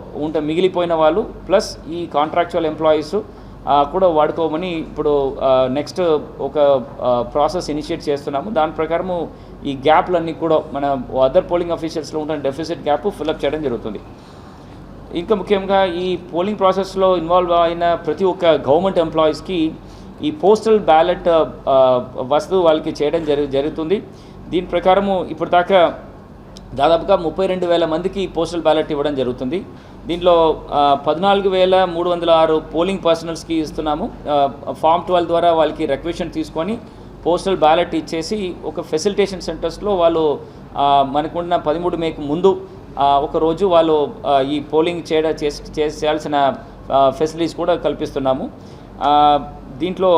మిగిలిపోయిన వాళ్ళు ప్లస్ ఈ కాంట్రాక్చువల్ ఎంప్లాయీస్ కూడా వాడుకోమని ఇప్పుడు నెక్స్ట్ ఒక ప్రాసెస్ ఇనిషియేట్ చేస్తున్నాము. దాని ప్రకారము ఈ గ్యాప్లన్నీ కూడా మన అదర్ పోలింగ్ అఫీషియల్స్లో ఉంటున్న డెఫిసిట్ గ్యాప్ ఫిల్అప్ చేయడం జరుగుతుంది. ఇంకా ముఖ్యంగా ఈ పోలింగ్ ప్రాసెస్లో ఇన్వాల్వ్ అయిన ప్రతి ఒక్క గవర్నమెంట్ ఎంప్లాయీస్కి ఈ పోస్టల్ బ్యాలెట్ వస్తువు వాళ్ళకి చేయడం జరుగుతుంది. దీని ప్రకారము ఇప్పుడు దాకా దాదాపుగా 32,000 మందికి పోస్టల్ బ్యాలెట్ ఇవ్వడం జరుగుతుంది. దీంట్లో 14,306 పోలింగ్ పర్సనల్స్కి ఇస్తున్నాము. ఫామ్ 12 ద్వారా వాళ్ళకి రిక్వెషన్ తీసుకొని పోస్టల్ బ్యాలెట్ ఇచ్చేసి ఒక ఫెసిలిటేషన్ సెంటర్స్లో వాళ్ళు మనకున్న 13 మేకు ముందు ఒక రోజు వాళ్ళు ఈ పోలింగ్ చేయాల్సిన ఫెసిలిటీస్ కూడా కల్పిస్తున్నాము. దీంట్లో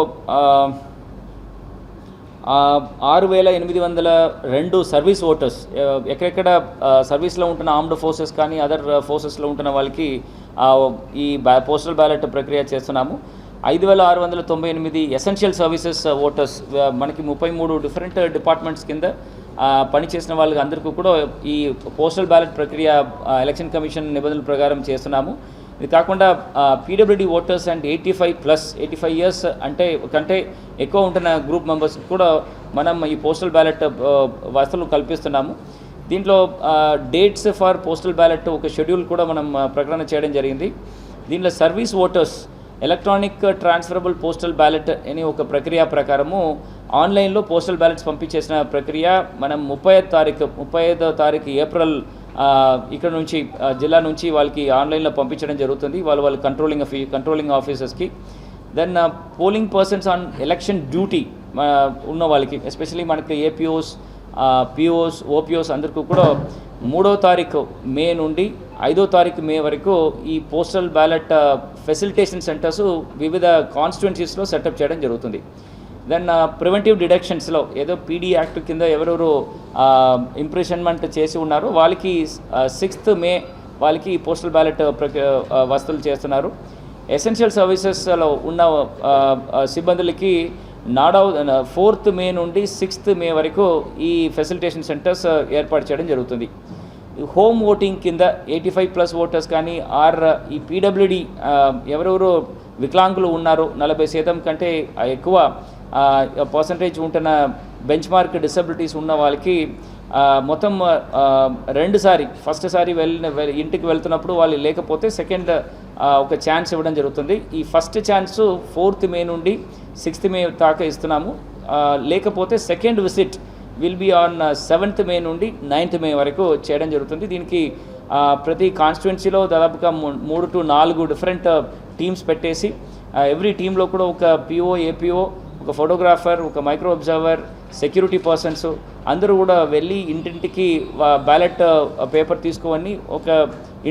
6,802 సర్వీస్ ఓటర్స్, ఎక్కడెక్కడ సర్వీస్లో ఉంటున్న ఆర్మ్డ్ ఫోర్సెస్ కానీ అదర్ ఫోర్సెస్లో ఉంటున్న వాళ్ళకి ఈ పోస్టల్ బ్యాలెట్ ప్రక్రియ చేస్తున్నాము. 5,698 ఎసెన్షియల్ సర్వీసెస్ ఓటర్స్, మనకి 33 డిఫరెంట్ డిపార్ట్మెంట్స్ కింద పనిచేసిన వాళ్ళకి అందరికీ కూడా ఈ పోస్టల్ బ్యాలెట్ ప్రక్రియ ఎలక్షన్ కమిషన్ నిబంధనల ప్రకారం చేస్తున్నాము. ఇది కాకుండా పీడబ్ల్యూడీ ఓటర్స్ అండ్ 85 ఇయర్స్ కంటే ఎక్కువ ఉంటున్న గ్రూప్ మెంబర్స్ కూడా మనం ఈ పోస్టల్ బ్యాలెట్ వసతులు కల్పిస్తున్నాము. దీంట్లో డేట్స్ ఫర్ పోస్టల్ బ్యాలెట్ ఒక షెడ్యూల్ కూడా మనం ప్రకటన చేయడం జరిగింది. దీంట్లో service voters electronic transferable postal ballot అనే ఒక ప్రక్రియ ప్రకారము ఆన్లైన్లో పోస్టల్ బ్యాలెట్స్ పంపించేసిన ప్రక్రియ మనం 35వ తారీఖు ఏప్రిల్ ఇక్కడ నుంచి జిల్లా నుంచి వాళ్ళకి ఆన్లైన్లో పంపించడం జరుగుతుంది, వాళ్ళ కంట్రోలింగ్ ఆఫీసర్స్కి. Then polling persons on election duty ఉన్న వాళ్ళకి, ఎస్పెషలీ మనకి ఏపీఓస్, పిఓస్, ఓపీఓస్ అందరికీ కూడా 3వ తారీఖు మే నుండి 5వ తారీఖు మే వరకు ఈ పోస్టల్ బ్యాలెట్ ఫెసిలిటేషన్ సెంటర్స్ వివిధ కాన్స్టిట్యున్సీస్లో సెటప్ చేయడం జరుగుతుంది. దెన్ ప్రివెంటివ్ డిడక్షన్స్లో ఏదో పీడీ యాక్ట్ కింద ఎవరెవరు ఇంప్రెషన్మెంట్ చేసి ఉన్నారో వాళ్ళకి 6th మే వాళ్ళకి పోస్టల్ బ్యాలెట్ వసతులు చేస్తున్నారు. ఎసెన్షియల్ సర్వీసెస్లో ఉన్న సిబ్బందులకి 4th మే నుండి 6th మే వరకు ఈ ఫెసిలిటేషన్ సెంటర్స్ ఏర్పాటు చేయడం జరుగుతుంది. హోమ్ ఓటింగ్ కింద 85+ ఓటర్స్ కానీ ఈ పీడబ్ల్యూడీ ఎవరెవరు వికలాంగులు ఉన్నారో 40% కంటే ఎక్కువ పర్సంటేజ్ ఉంటున్న బెంచ్ మార్క్ డిసబిలిటీస్ ఉన్న వాళ్ళకి మొత్తం 2 సారి, ఫస్ట్ సారి ఇంటికి వెళ్తున్నప్పుడు వాళ్ళు లేకపోతే సెకండ్ ఒక ఛాన్స్ ఇవ్వడం జరుగుతుంది. ఈ ఫస్ట్ ఛాన్స్ 4th మే నుండి 6th మే దాకా ఇస్తున్నాము. లేకపోతే second visit will be on 7th May నుండి 9th మే వరకు చేయడం జరుగుతుంది. దీనికి ప్రతి కాన్స్టిట్యున్సీలో దాదాపుగా 3 to 4 డిఫరెంట్ టీమ్స్ పెట్టేసి ఎవ్రీ టీంలో కూడా ఒక పిఓ, ఏపీఓ, ఒక ఫోటోగ్రాఫర్, ఒక మైక్రో అబ్జర్వర్, సెక్యూరిటీ పర్సన్స్ అందరూ కూడా వెళ్ళి ఇంటింటికి బ్యాలెట్ పేపర్ తీసుకొని ఒక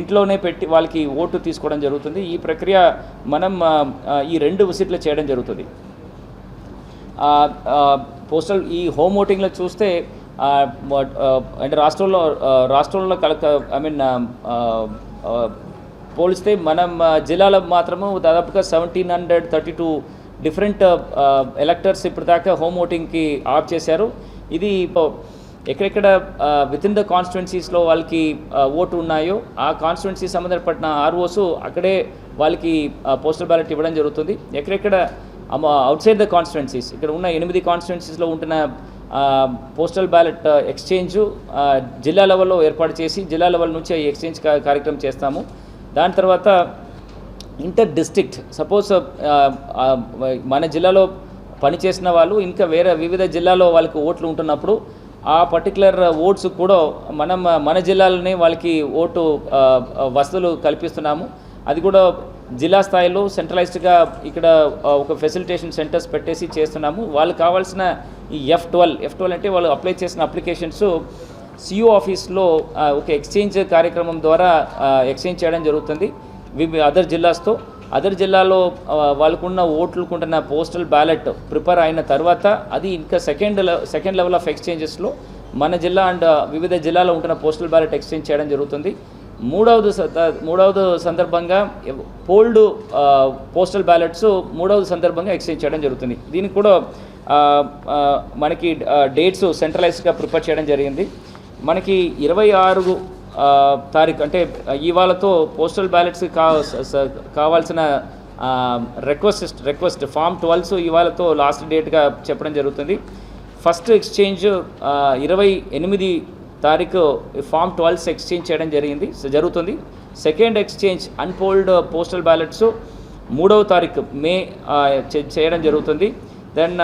ఇంట్లోనే పెట్టి వాళ్ళకి ఓటు తీసుకోవడం జరుగుతుంది. ఈ ప్రక్రియ మనం ఈ 2 విజిట్లు చేయడం జరుగుతుంది. పోస్టల్ ఈ హోమ్ ఓటింగ్లో చూస్తే అంటే రాష్ట్రంలో పోలిస్తే మనం జిల్లాలో మాత్రము దాదాపుగా 1,732 డిఫరెంట్ ఎలక్టర్స్ ఇప్పటిదాకా హోమ్ ఓటింగ్కి ఆప్ చేశారు. ఇది ఎక్కడెక్కడ వితిన్ ద కాన్స్టిట్యున్సీస్లో వాళ్ళకి ఓటు ఉన్నాయో ఆ కాన్స్టిట్యున్సీ సంబంధపడిన ఆర్ఓస్ అక్కడే వాళ్ళకి పోస్టల్ బ్యాలెట్ ఇవ్వడం జరుగుతుంది. ఎక్కడెక్కడ అవుట్సైడ్ ద కాన్స్టిట్యున్సీస్, ఇక్కడ ఉన్న 8 కాన్స్టిట్యున్సీస్లో ఉంటున్న పోస్టల్ బ్యాలెట్ ఎక్స్చేంజ్ జిల్లా లెవెల్లో ఏర్పాటు చేసి జిల్లా లెవెల్ నుంచి ఈ ఎక్స్చేంజ్ కార్యక్రమం చేస్తాము. దాని తర్వాత ఇంటర్ డిస్ట్రిక్ట్, సపోజ్ మన జిల్లాలో పనిచేసిన వాళ్ళు ఇంకా వివిధ జిల్లాలో వాళ్ళకి ఓట్లు ఉంటున్నప్పుడు ఆ పర్టికులర్ ఓట్స్ కూడా మన జిల్లాలోనే వాళ్ళకి ఓటు వసతులు కల్పిస్తున్నాము. అది కూడా జిల్లా స్థాయిలో సెంట్రలైజ్డ్గా ఇక్కడ ఒక ఫెసిలిటేషన్ సెంటర్స్ పెట్టేసి చేస్తున్నాము. వాళ్ళకి కావాల్సిన ఈ F12 అంటే వాళ్ళు అప్లై చేసిన అప్లికేషన్స్ సిఓ ఆఫీస్లో ఒక ఎక్స్చేంజ్ కార్యక్రమం ద్వారా ఎక్స్చేంజ్ చేయడం జరుగుతుంది అదర్ జిల్లాలో వాళ్ళకున్న ఓట్లుకుంటున్న పోస్టల్ బ్యాలెట్ ప్రిపేర్ అయిన తర్వాత అది ఇంకా సెకండ్ లెవెల్ ఆఫ్ ఎక్స్చేంజెస్లో మన జిల్లా అండ్ వివిధ జిల్లాలో ఉంటున్న పోస్టల్ బ్యాలెట్ ఎక్స్చేంజ్ చేయడం జరుగుతుంది. మూడవది సందర్భంగా పోల్డ్ పోస్టల్ బ్యాలెట్స్ 3వ సందర్భంగా ఎక్స్చేంజ్ చేయడం జరుగుతుంది. దీనికి కూడా మనకి డేట్స్ సెంట్రలైజ్డ్గా ప్రిపేర్ చేయడం జరిగింది. మనకి 26 తారీఖు అంటే ఇవాళతో పోస్టల్ బ్యాలెట్స్ కావాల్సిన రిక్వెస్ట్ ఫామ్ 12 ఇవాళతో లాస్ట్ డేట్గా చెప్పడం జరుగుతుంది. ఫస్ట్ ఎక్స్చేంజ్ 28 తారీఖు ఫామ్ 12 ఎక్స్చేంజ్ చేయడం జరుగుతుంది. సెకండ్ ఎక్స్చేంజ్ అన్పోల్డ్ పోస్టల్ బ్యాలెట్స్ 3వ తారీఖు మే చేయడం జరుగుతుంది. దెన్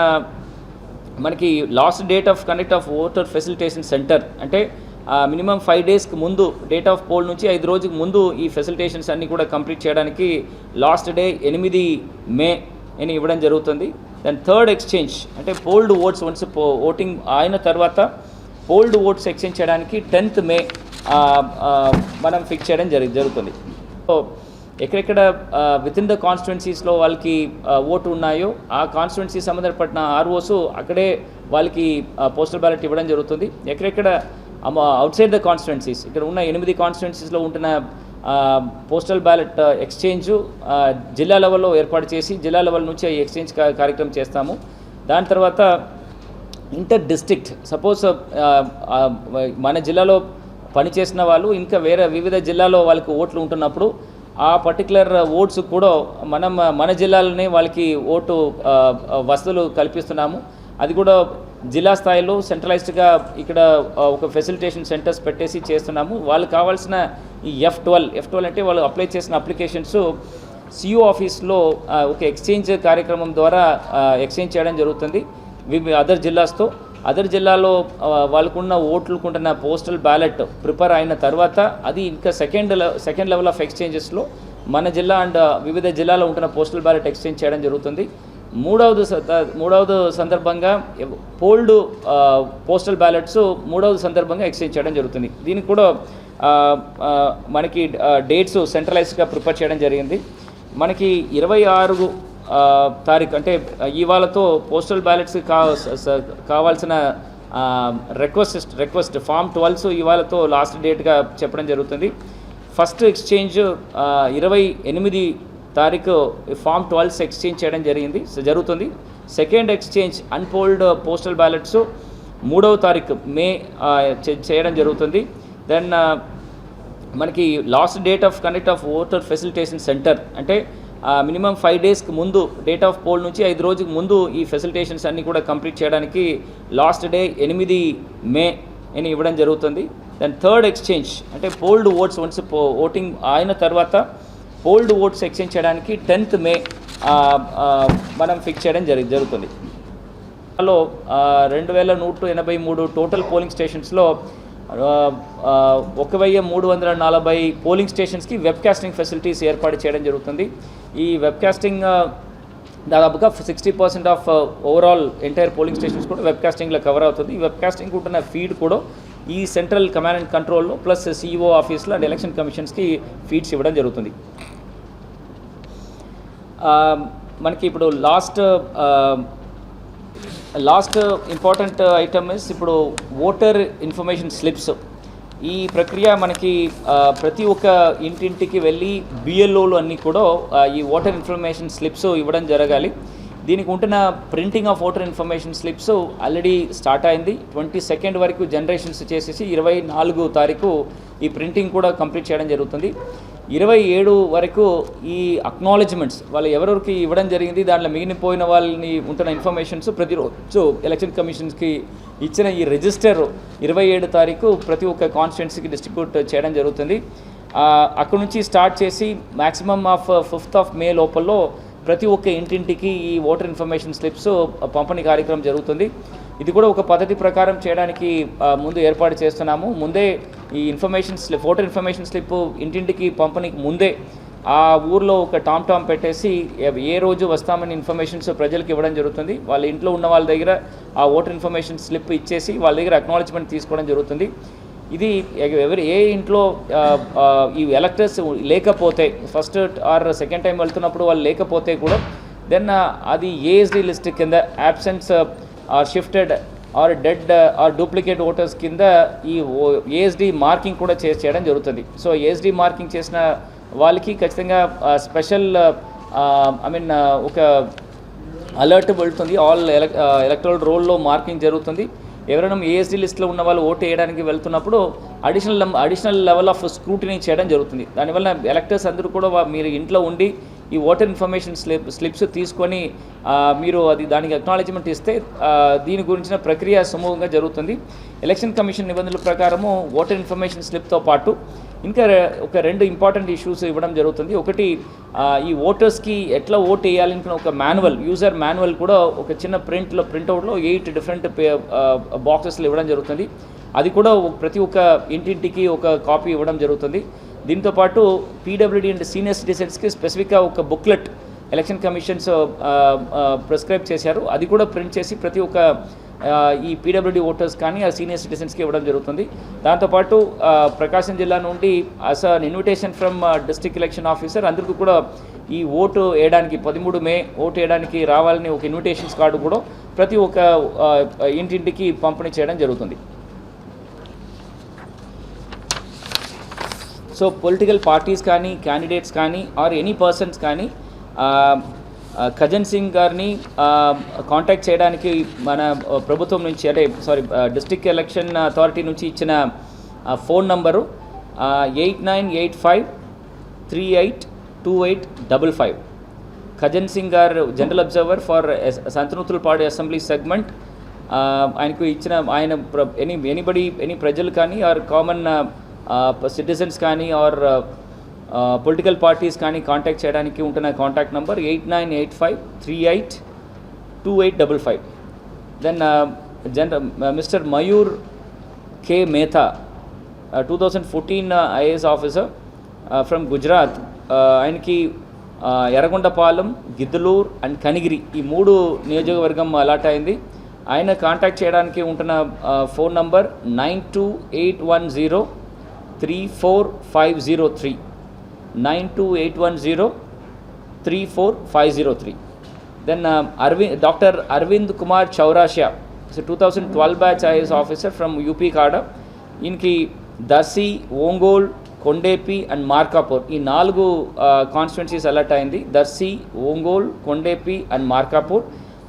మనకి last date of conduct of voter facilitation centre అంటే మినిమం 5 డేస్కి ముందు డేట్ ఆఫ్ పోల్ నుంచి 5 రోజులకు ముందు ఈ ఫెసిలిటేషన్స్ అన్నీ కూడా కంప్లీట్ చేయడానికి లాస్ట్ డే 8 మే అని ఇవ్వడం జరుగుతుంది. దెన్ థర్డ్ ఎక్స్చేంజ్ అంటే పోల్డ్ ఓట్స్ వన్స్ ఓటింగ్ అయిన తర్వాత పోల్డ్ ఓట్స్ ఎక్స్చేంజ్ చేయడానికి 10th మే మనం ఫిక్స్ చేయడం జరుగుతుంది. సో ఎక్కడెక్కడ విత్ ఇన్ ద కాన్స్టిట్యున్సీస్లో వాళ్ళకి ఓటు ఉన్నాయో ఆ కాన్స్టిట్యున్సీ సంబంధపడిన ఆర్ఓస్ అక్కడే వాళ్ళకి పోస్టల్ బ్యాలెట్ ఇవ్వడం జరుగుతుంది. ఎక్కడెక్కడ అవుట్ సైడ్ ద కాన్స్టిట్యున్సీస్ ఇక్కడ ఉన్న 8 కాన్స్టిట్యున్సీస్లో ఉంటున్న పోస్టల్ బ్యాలెట్ ఎక్స్చేంజ్ జిల్లా లెవెల్లో ఏర్పాటు చేసి జిల్లా లెవెల్ నుంచి ఈ ఎక్స్చేంజ్ కార్యక్రమం చేస్తాము. దాని తర్వాత ఇంటర్ డిస్ట్రిక్ట్ సపోజ్ మన జిల్లాలో పనిచేసిన వాళ్ళు ఇంకా వేరే వివిధ జిల్లాలో వాళ్ళకి ఓట్లు ఉంటున్నప్పుడు ఆ పర్టికులర్ ఓట్స్ కూడా మన జిల్లాలోనే వాళ్ళకి ఓటు వసతులు కల్పిస్తున్నాము. అది కూడా జిల్లా స్థాయిలో సెంట్రలైజ్డ్గా ఇక్కడ ఒక ఫెసిలిటేషన్ సెంటర్స్ పెట్టేసి చేస్తున్నాము. వాళ్ళకి కావాల్సిన ఈ F12 అంటే వాళ్ళు అప్లై చేసిన అప్లికేషన్స్ సిఓ ఆఫీస్లో ఒక ఎక్స్చేంజ్ కార్యక్రమం ద్వారా ఎక్స్చేంజ్ చేయడం జరుగుతుంది అదర్ జిల్లాలో వాళ్ళకున్న ఓట్లుకుంటున్న పోస్టల్ బ్యాలెట్ ప్రిపేర్ అయిన తర్వాత అది ఇంకా సెకండ్ లెవెల్ ఆఫ్ ఎక్స్చేంజెస్లో మన జిల్లా అండ్ వివిధ జిల్లాలో ఉంటున్న పోస్టల్ బ్యాలెట్ ఎక్స్చేంజ్ చేయడం జరుగుతుంది. మూడవది సందర్భంగా పోల్డ్ పోస్టల్ బ్యాలెట్స్ మూడవది సందర్భంగా ఎక్స్చేంజ్ చేయడం జరుగుతుంది. దీనికి కూడా మనకి డేట్స్ సెంట్రలైజ్డ్గా ప్రిపేర్ చేయడం జరిగింది. మనకి 26 తారీఖు అంటే ఇవాళతో పోస్టల్ బ్యాలెట్స్ కావాల్సిన రిక్వెస్ట్ ఫామ్ 12 ఇవాళతో లాస్ట్ డేట్గా చెప్పడం జరుగుతుంది. ఫస్ట్ ఎక్స్చేంజ్ 28 తారీఖు ఫామ్ 12 ఎక్స్చేంజ్ చేయడం జరుగుతుంది. సెకండ్ ఎక్స్చేంజ్ అన్పోల్డ్ పోస్టల్ బ్యాలెట్స్ 3వ తారీఖు మే చేయడం జరుగుతుంది. దెన్ మనకి last date of conduct of voter facilitation centre అంటే మినిమం 5 డేస్కి ముందు డేట్ ఆఫ్ పోల్ నుంచి 5 రోజులకు ముందు ఈ ఫెసిలిటేషన్స్ అన్నీ కూడా కంప్లీట్ చేయడానికి లాస్ట్ డే 8 మే అని ఇవ్వడం జరుగుతుంది. దెన్ థర్డ్ ఎక్స్చేంజ్ అంటే పోల్డ్ ఓట్స్ వన్స్ ఓటింగ్ అయిన తర్వాత పోల్డ్ ఓట్స్ ఎక్స్చేంజ్ చేయడానికి 10th మే మనం ఫిక్స్ చేయడం జరుగుతుంది. లో 2183 టోటల్ పోలింగ్ స్టేషన్స్లో 1340 పోలింగ్ స్టేషన్స్కి వెబ్కాస్టింగ్ ఫెసిలిటీస్ ఏర్పాటు చేయడం జరుగుతుంది. ఈ వెబ్కాస్టింగ్ దాదాపుగా 60% of overall entire polling stations కూడా వెబ్కాస్టింగ్లో కవర్ అవుతుంది. ఈ వెబ్కాస్టింగ్ ఉంటున్న ఫీడ్ కూడా ఈ సెంట్రల్ కమాండ్ అండ్ కంట్రోల్లో ప్లస్ సిఇఓ ఆఫీస్లో అండ్ ఎలక్షన్ కమిషన్స్కి ఫీడ్స్ ఇవ్వడం జరుగుతుంది. మనకి ఇప్పుడు లాస్ట్ ఇంపార్టెంట్ ఐటమ్ ఇస్ ఇప్పుడు ఓటర్ ఇన్ఫర్మేషన్ స్లిప్స్. ఈ ప్రక్రియ మనకి ప్రతి ఒక్క ఇంటింటికి వెళ్ళి బిఎల్ఓలు అన్నీ కూడా ఈ ఓటర్ ఇన్ఫర్మేషన్ స్లిప్స్ ఇవ్వడం జరగాలి. దీనికి ఉంటున్న printing of voter information slips already start అయింది. 22nd వరకు జనరేషన్స్ చేసేసి 24వ తారీఖు ఈ ప్రింటింగ్ కూడా కంప్లీట్ చేయడం జరుగుతుంది. 27 వరకు ఈ అక్నాలెడ్జ్మెంట్స్ వాళ్ళు ఎవరెవరికి ఇవ్వడం జరిగింది దాంట్లో మిగిలిపోయిన వాళ్ళని ఉంటున్న ఇన్ఫర్మేషన్స్ ప్రతిరోజు ఎలక్షన్ కమిషన్స్కి ఇచ్చిన ఈ రిజిస్టర్ 27 తారీఖు ప్రతి ఒక్క కాన్స్టిట్యున్సీకి డిస్ట్రిబ్యూట్ చేయడం జరుగుతుంది. అక్కడ నుంచి స్టార్ట్ చేసి మ్యాక్సిమం ఆఫ్ 5th మే లోపల్లో ప్రతి ఒక్క ఇంటింటికి ఈ ఓటర్ ఇన్ఫర్మేషన్ స్లిప్స్ పంపిణీ కార్యక్రమం జరుగుతుంది. ఇది కూడా ఒక పద్ధతి ప్రకారం చేయడానికి ముందు ఏర్పాటు చేస్తున్నాము. ముందే ఈ ఓటర్ ఇన్ఫర్మేషన్ స్లిప్ ఇంటింటికి పంపిణీకి ముందే ఆ ఊర్లో ఒక టామ్ పెట్టేసి ఏ రోజు వస్తామని ఇన్ఫర్మేషన్స్ ప్రజలకు ఇవ్వడం జరుగుతుంది. వాళ్ళ ఇంట్లో ఉన్న వాళ్ళ దగ్గర ఆ ఓటర్ ఇన్ఫర్మేషన్ స్లిప్ ఇచ్చేసి వాళ్ళ దగ్గర అక్నాలెడ్జ్మెంట్ తీసుకోవడం జరుగుతుంది. ఇది ఏ ఇంట్లో ఈ ఎలక్టర్స్ లేకపోతే ఫస్ట్ ఆర్ సెకండ్ టైం వెళ్తున్నప్పుడు వాళ్ళు లేకపోతే కూడా దెన్ అది ఏఎస్డి లిస్ట్ కింద absents or shifted or dead or duplicate voters కింద ఈ ఏఎస్డి మార్కింగ్ కూడా చేయడం జరుగుతుంది. సో ఏఎస్డి మార్కింగ్ చేసిన వాళ్ళకి ఖచ్చితంగా స్పెషల్ ఒక అలర్ట్ వెళ్తుంది. ఆల్ ఎలక్టరల్ రోల్లో మార్కింగ్ జరుగుతుంది. ఎవరైనా ఏఎస్డి లిస్ట్లో ఉన్న వాళ్ళు ఓటు వేయడానికి వెళ్తున్నప్పుడు అడిషనల్ లెవెల్ ఆఫ్ స్క్రూటినీ చేయడం జరుగుతుంది. దానివల్ల ఎలక్టర్స్ అందరూ కూడా మీరు ఇంట్లో ఉండి ఈ ఓటర్ ఇన్ఫర్మేషన్ స్లిప్స్ తీసుకొని మీరు దానికి అక్నాలెడ్జ్మెంట్ ఇస్తే దీని గురించిన ప్రక్రియ సుమూహంగా జరుగుతుంది. ఎలక్షన్ కమిషన్ నిబంధనల ప్రకారము ఓటర్ ఇన్ఫర్మేషన్ స్లిప్తో పాటు ఇంకా ఒక 2 ఇంపార్టెంట్ ఇష్యూస్ ఇవ్వడం జరుగుతుంది. ఒకటి ఈ ఓటర్స్కి ఎట్లా ఓటు వేయాలనుకున్న ఒక యూజర్ మాన్యువల్ కూడా ఒక చిన్న ప్రింట్అవుట్లో 8 డిఫరెంట్ బాక్సెస్లో ఇవ్వడం జరుగుతుంది. అది కూడా ప్రతి ఒక్క ఇంటింటికి ఒక కాపీ ఇవ్వడం జరుగుతుంది. దీంతోపాటు పీడబ్ల్యూడీ అండ్ సీనియర్ సిటిజన్స్కి స్పెసిఫిక్గా ఒక బుక్లెట్ ఎలక్షన్ కమిషన్స్ ప్రిస్క్రైబ్ చేశారు. అది కూడా ప్రింట్ చేసి ప్రతి ఒక్క ఈ పీడబ్ల్యూడీ ఓటర్స్ కానీ ఆ సీనియర్ సిటిజన్స్కి ఇవ్వడం జరుగుతుంది. దాంతోపాటు ప్రకాశం జిల్లా నుండి as an invitation from district election officer అందరికీ కూడా ఈ ఓటు వేయడానికి 13 మే ఓటు వేయడానికి రావాలని ఒక ఇన్విటేషన్స్ కార్డు కూడా ప్రతి ఒక్క ఇంటింటికి పంపిణీ చేయడం జరుగుతుంది. సో పొలిటికల్ పార్టీస్ కానీ క్యాండిడేట్స్ కానీ ఆర్ ఎనీ పర్సన్స్ కానీ ఖజన్ సింగ్ గారిని కాంటాక్ట్ చేయడానికి మన ప్రభుత్వం నుంచి డిస్ట్రిక్ట్ ఎలక్షన్ అథారిటీ నుంచి ఇచ్చిన phone number 8985382855. Khajan Singh garu general observer for Santhanuthalapadu assembly segment. ఆయనకు ఇచ్చిన ఎనీ ప్రజలు కానీ ఆర్ కామన్ సిటిజన్స్ కానీ ఆర్ పొలిటికల్ పార్టీస్ కానీ కాంటాక్ట్ చేయడానికి ఉంటున్న contact number 8985382855. Then mister Mayur K Mehta 2014 IAS officer from Gujarat. ఆయనకి ఎర్రగొండపాలెం, గిద్దలూర్ అండ్ కనిగిరి ఈ 3 నియోజకవర్గం అలాట్ అయింది. ఆయన కాంటాక్ట్ చేయడానికి ఉంటున్న phone number 9281034503 9281034503. Then Dr. Arvind Kumar Chaurasia, so 2012 batch IAS officer from UP Kada. इनकी दर्सी, ओंगोल, కొండేపి అండ్ మార్కాపూర్ ఈ 4 కాన్స్టిట్యున్సీస్ అలర్ట్ అయింది. దర్శి, ఒంగోల్, కొండేపి అండ్ మార్కాపూర్.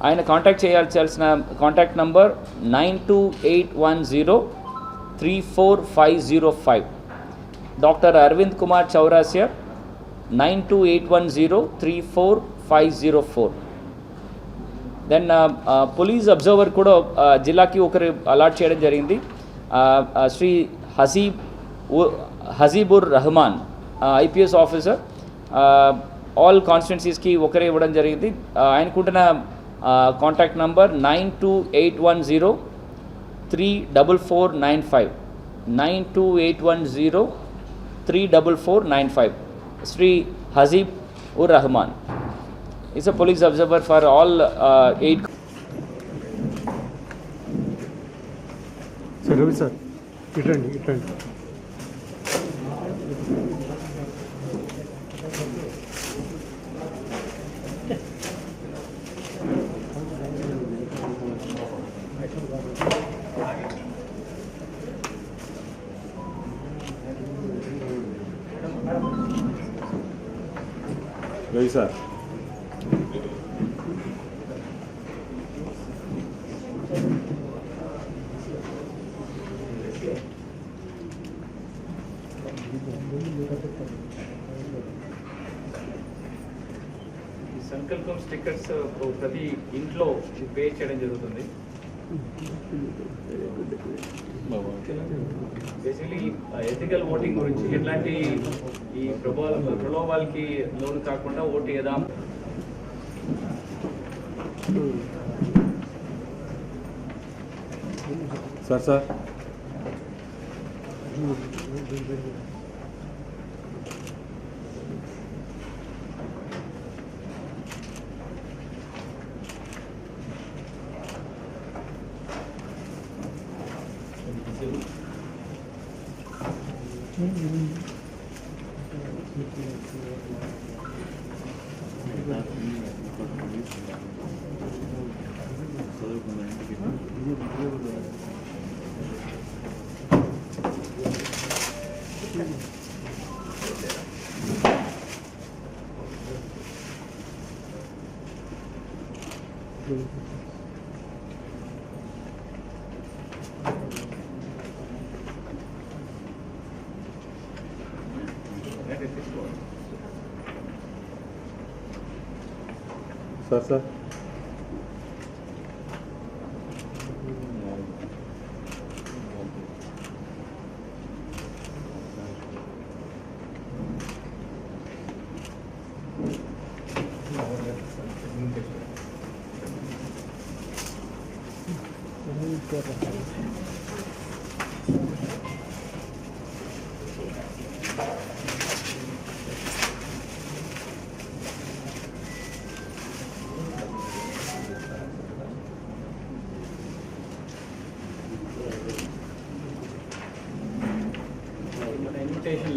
ఆయన కాంటాక్ట్ చేయాల్సిన contact number 9281034505. Doctor Aravind Kumar Chaurasia 9281034504. Then police observer కూడా జిల్లాకి ఒకరు అలాట్ చేయడం జరిగింది. Shri Hajibur Rahman IPS officer. All కాన్స్టిట్యున్సీస్కి ఒకరే ఇవ్వడం జరిగింది. ఆయనకుంటున్న contact number 9281034495 9281034495. Sri Hazib ur Rahman is a police observer for all 8. Sir, Ravi sir, itrandi. Ravi sir. సంకల్పం స్టిక్కర్స్ ప్రతి ఇంట్లో పే చేయడం జరుగుతుంది. బేసికలీ ఎథికల్ ఓటింగ్ గురించి ఎట్లాంటి ఈ ప్రలోభాలకి లోను కాకుండా ఓటు వేద్దాం. Sir sir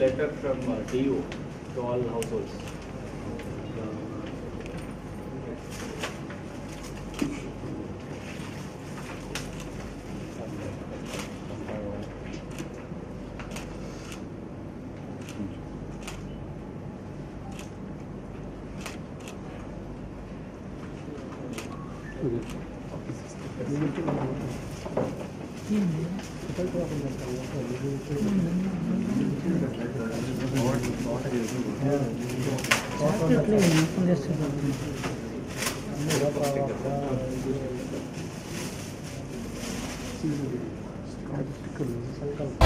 letter from DU to all households. సంకల్పం